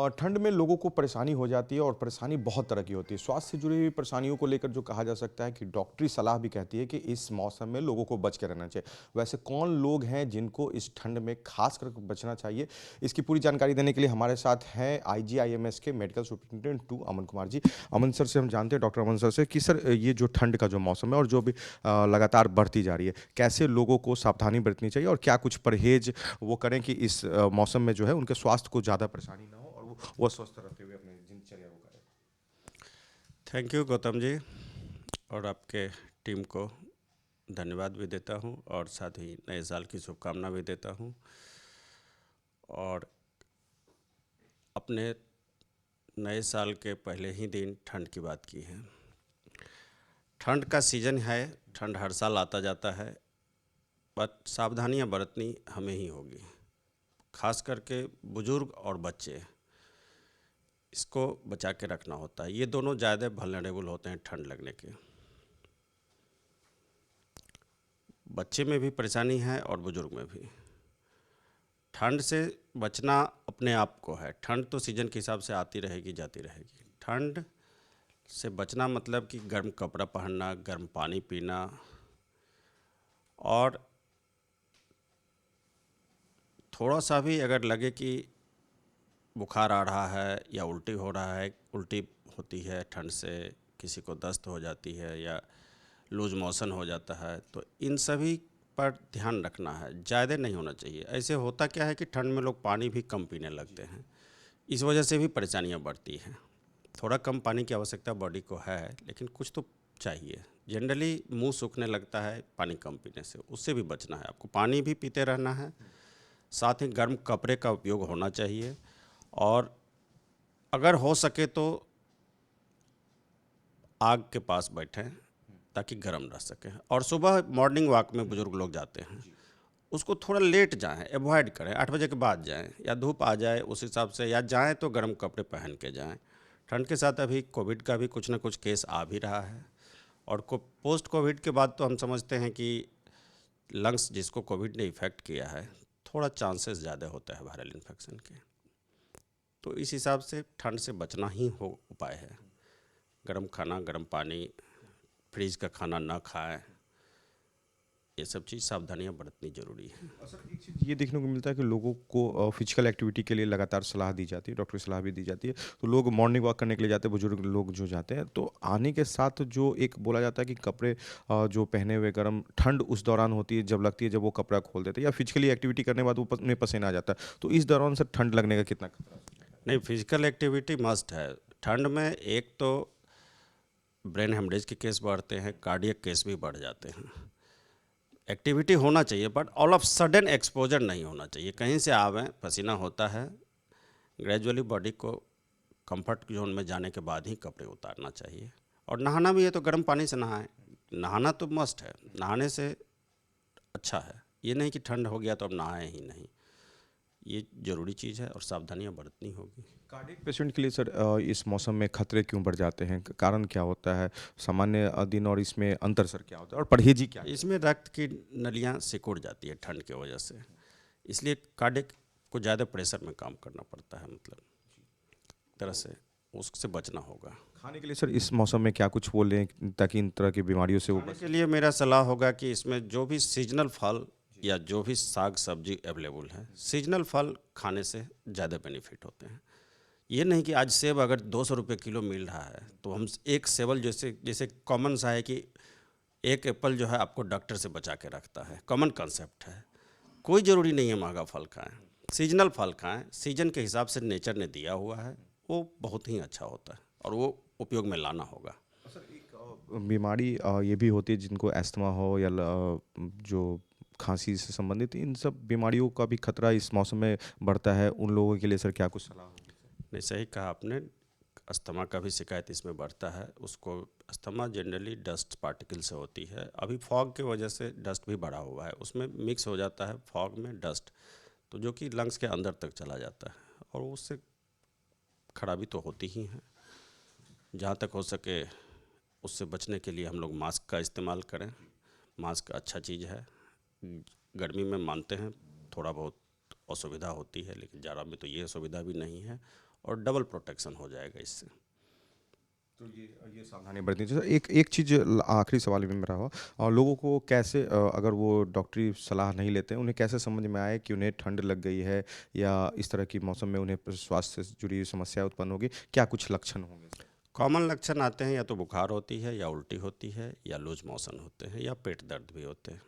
ठंड में लोगों को परेशानी हो जाती है और परेशानी बहुत तरह की होती है। स्वास्थ्य से जुड़ी हुई परेशानियों को लेकर जो कहा जा सकता है कि डॉक्टरी सलाह भी कहती है कि इस मौसम में लोगों को बच के रहना चाहिए। वैसे कौन लोग हैं जिनको इस ठंड में खास कर बचना चाहिए? इसकी पूरी जानकारी देने के लिए हमारे साथ हैं आईजीआईएमएस के मेडिकल सुपरिटेंडेंट 2 अमन कुमार जी। अमन सर से हम जानते हैं, डॉक्टर अमन सर से, कि सर ये जो ठंड का जो मौसम है और जो भी लगातार बढ़ती जा रही है, कैसे लोगों को सावधानी बरतनी चाहिए और क्या कुछ परहेज वो करें कि इस मौसम में जो है उनके स्वास्थ्य को ज़्यादा परेशानी ना हो और वो स्वस्थ रहते हुए अपनी दिनचर्या को करें। थैंक यू गौतम जी, और आपके टीम को धन्यवाद भी देता हूं और साथ ही नए साल की शुभकामना भी देता हूं। और अपने नए साल के पहले ही दिन ठंड की बात की है। ठंड का सीज़न है, ठंड हर साल आता जाता है, बट सावधानियां बरतनी हमें ही होगी। खास करके बुज़ुर्ग और बच्चे, इसको बचा के रखना होता है। ये दोनों ज़्यादा वल्नरेबल होते हैं ठंड लगने के। बच्चे में भी परेशानी है और बुज़ुर्ग में भी। ठंड से बचना अपने आप को है। ठंड तो सीज़न के हिसाब से आती रहेगी जाती रहेगी। ठंड से बचना मतलब कि गर्म कपड़ा पहनना, गर्म पानी पीना, और थोड़ा सा भी अगर लगे कि बुखार आ रहा है या उल्टी हो रहा है, उल्टी होती है ठंड से, किसी को दस्त हो जाती है या लूज मोशन हो जाता है, तो इन सभी पर ध्यान रखना है। ज़्यादा नहीं होना चाहिए। ऐसे होता क्या है कि ठंड में लोग पानी भी कम पीने लगते हैं, इस वजह से भी परेशानियां बढ़ती हैं। थोड़ा कम पानी की आवश्यकता बॉडी को है, लेकिन कुछ तो चाहिए। जनरली मुंह सूखने लगता है पानी कम पीने से, उससे भी बचना है। आपको पानी भी पीते रहना है, साथ ही गर्म कपड़े का उपयोग होना चाहिए, और अगर हो सके तो आग के पास बैठें ताकि गर्म रह सकें। और सुबह मॉर्निंग वॉक में बुज़ुर्ग लोग जाते हैं, उसको थोड़ा लेट जाएं, अवॉइड करें, 8 बजे के बाद जाएं, या धूप आ जाए उस हिसाब से, या जाएं तो गर्म कपड़े पहन के जाएं। ठंड के साथ अभी कोविड का भी कुछ ना कुछ केस आ भी रहा है, और पोस्ट कोविड के बाद तो हम समझते हैं कि लंग्स जिसको कोविड ने इफ़ेक्ट किया है, थोड़ा चांसेस ज़्यादा होता है वायरल इन्फेक्शन के। तो इस हिसाब से ठंड से बचना ही हो उपाय है। गर्म खाना, गर्म पानी, फ्रिज का खाना ना खाएं, ये सब चीज़ सावधानियां बरतनी ज़रूरी है। सर एक चीज़ ये देखने को मिलता है कि लोगों को फिजिकल एक्टिविटी के लिए लगातार सलाह दी जाती है, डॉक्टरी सलाह भी दी जाती है। तो लोग मॉर्निंग वॉक करने के लिए जाते हैं, बुजुर्ग लोग जो जाते हैं, तो आने के साथ जो एक बोला जाता है कि कपड़े जो पहने हुए गर्म, ठंड उस दौरान होती है जब लगती है जब वो कपड़ा खोल देते हैं, या फिजिकली एक्टिविटी करने के बाद वो में पसीना आ जाता है, तो इस दौरान सर ठंड लगने का कितना खतरा है? नहीं, फिजिकल एक्टिविटी मस्ट है। ठंड में एक तो ब्रेन हेमरेज के केस बढ़ते हैं, कार्डियक केस भी बढ़ जाते हैं। एक्टिविटी होना चाहिए, but all of sudden exposure नहीं होना चाहिए। कहीं से आवें, पसीना होता है, ग्रेजुअली बॉडी को कंफर्ट जोन में जाने के बाद ही कपड़े उतारना चाहिए। और नहाना भी है तो गर्म पानी से नहाएं। नहाना तो मस्ट है, नहाने से अच्छा है। ये नहीं कि ठंड हो गया तो अब नहाए ही नहीं, ये ज़रूरी चीज़ है और सावधानियां बरतनी होगी। कार्डियक पेशेंट के लिए सर इस मौसम में खतरे क्यों बढ़ जाते हैं? कारण क्या होता है? सामान्य दिन और इसमें अंतर सर क्या होता है और परहेज़ी क्या है? इसमें रक्त की नलियाँ सिकुड़ जाती है ठंड की वजह से, इसलिए कार्डियक को ज़्यादा प्रेशर में काम करना पड़ता है। मतलब तरह से उससे बचना होगा। खाने के लिए सर इस मौसम में क्या कुछ वो लें ताकि इन तरह की बीमारियों से वो खाने बच के सकें? लिए मेरा सलाह होगा कि इसमें जो भी सीजनल फल या जो भी साग सब्जी अवेलेबल है, सीजनल फल खाने से ज़्यादा बेनिफिट होते हैं। ये नहीं कि आज सेब अगर 200 रुपये किलो मिल रहा है तो हम एक सेवल, जैसे जैसे कॉमन सा है कि एक एप्पल जो है आपको डॉक्टर से बचा के रखता है, कॉमन कंसेप्ट है। कोई ज़रूरी नहीं है महंगा फल खाएं, सीजनल फल खाएं, सीजन के हिसाब से नेचर ने दिया हुआ है, वो बहुत ही अच्छा होता है और वो उपयोग में लाना होगा। सर एक बीमारी ये भी होती है जिनको अस्थमा हो या जो खांसी से संबंधित, इन सब बीमारियों का भी खतरा इस मौसम में बढ़ता है। उन लोगों के लिए सर क्या कुछ सलाह होगी सर? नहीं, सही कहा आपने। अस्थमा का भी शिकायत इसमें बढ़ता है। उसको अस्थमा जनरली डस्ट पार्टिकल से होती है। अभी फॉग की वजह से डस्ट भी बढ़ा हुआ है, उसमें मिक्स हो जाता है फॉग में डस्ट, तो जो कि लंग्स के अंदर तक चला जाता है और उससे खराबी तो होती ही है। जहाँ तक हो सके उससे बचने के लिए हम लोग मास्क का इस्तेमाल करें। मास्क अच्छा चीज़ है। गर्मी में मानते हैं थोड़ा बहुत असुविधा होती है, लेकिन जाड़ा में तो ये सुविधा भी नहीं है। और डबल प्रोटेक्शन हो जाएगा इससे। तो ये सावधानी बरतनी चाहिए। एक एक चीज़ आखिरी सवाल भी मेरा हो, और लोगों को कैसे अगर वो डॉक्टरी सलाह नहीं लेते हैं, उन्हें कैसे समझ में आए कि उन्हें ठंड लग गई है या इस तरह की मौसम में उन्हें स्वास्थ्य से जुड़ी समस्या उत्पन्न होगी, क्या कुछ लक्षण होंगे इसके? कॉमन लक्षण आते हैं, या तो बुखार होती है, या उल्टी होती है, या लूज मोशन होते हैं, या पेट दर्द भी होते हैं।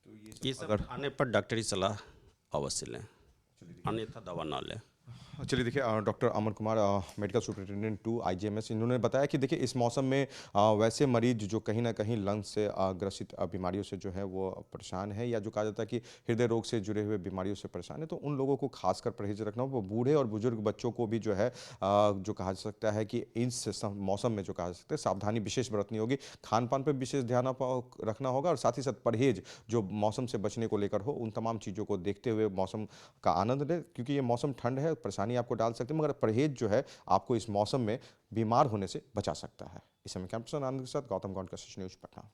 तो ये सब अगर आने पर डॉक्टरी सलाह अवश्य लें, अन्यथा दवा ना लें। चलिए देखिए, doctor Aman Kumar, medical superintendent to IGMS, इन्होंने बताया कि देखिए इस मौसम में वैसे मरीज जो कहीं ना कहीं लंग्स से ग्रसित बीमारियों से जो है वो परेशान है, या जो कहा जाता है कि हृदय रोग से जुड़े हुए बीमारियों से परेशान है, तो उन लोगों को खासकर परहेज रखना हो। वो बूढ़े और बुजुर्ग बच्चों को भी जो है जो कहा जा सकता है कि इस मौसम में जो कहा जा सकता है सावधानी विशेष बरतनी होगी, खान पान पर विशेष ध्यान रखना होगा, और साथ ही साथ परहेज जो मौसम से बचने को लेकर हो, उन तमाम चीज़ों को देखते हुए मौसम का आनंद लें, क्योंकि ये मौसम ठंड है, परेशानी आपको डाल सकते हैं, मगर परहेज जो है आपको इस मौसम में बीमार होने से बचा सकता है। इस समय कैंपस आनंद के साथ गौतम गौंड का न्यूज़ पटना।